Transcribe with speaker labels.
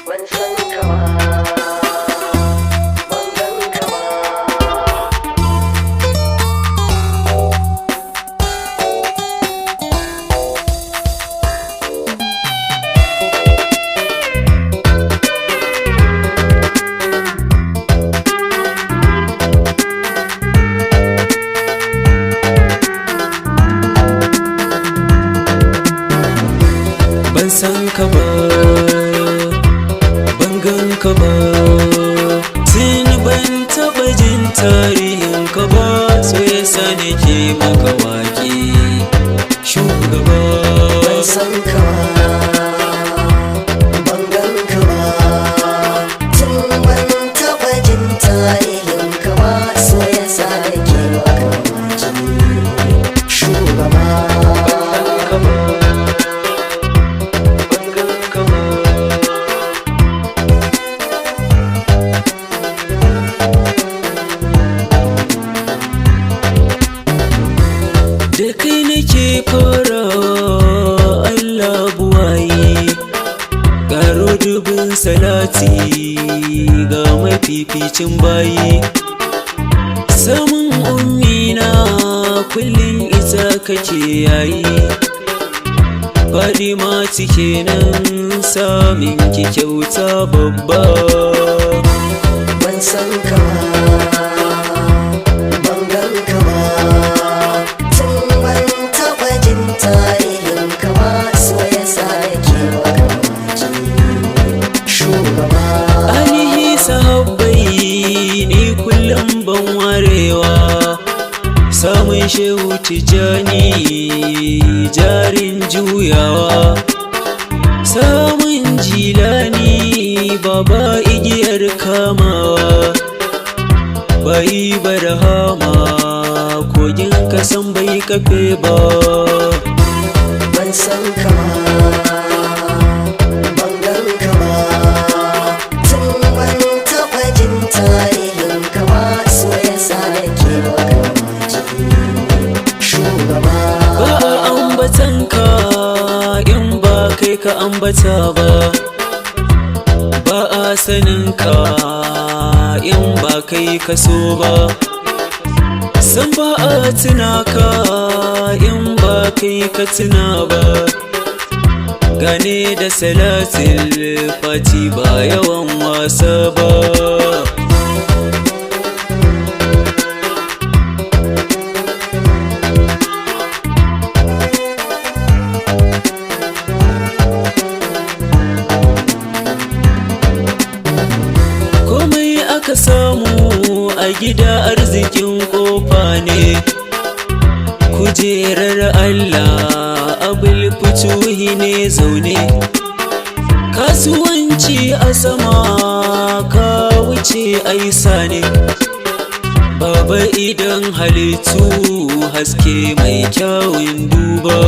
Speaker 1: ban san ka ba, ban gan ka ba.
Speaker 2: Ban san ka ba, ban gan ka ba, tun ban taɓa jin tarihin ka ba, so yasa nake maka waƙe shugaba.
Speaker 1: Ban san ka ba, ban gan ka ba, tun ban taɓa jin tarihin ka ba, so yasa nake maka waƙe shugaba.
Speaker 2: Da kai nake fara Allah buwaye, garo dubin salati ga mafificin bayi. Samun ummina kullum ita kake yayi, Fadima kenan samin ki kyauta babba.
Speaker 1: Ban san ka ba, ban gan ka ba, tun ban taɓa jin tarihin ka ba, so yasa nake maka waƙe shugaba.
Speaker 2: Alihi sahabbai ni kullum ban warewa, samun shehu tijani jarin juyawa, samun jilani baba igiyar kamawa, bai barhama kogin kasan bai kafe ba.
Speaker 1: Ban san ka ba, ban gan ka ba, tun ban taɓa jin tarihin ka ba, so yasa nake maka waƙe shugaba.
Speaker 2: Ba a ambatan ka in ba kai ka ambata ba, ba a sanin ka in ba kai ka so ba, san ba a tuna ka in ba kai ka tuna ba. Gane da salatil fati ba yawan wasa ba. Komai aka samu a gida arzikin kofa ne, kujerar Allah abul fituhi ne zaune, kasuwanci a sama ka wuce aisa ne, baba idan halittu haske mai kyawun duba.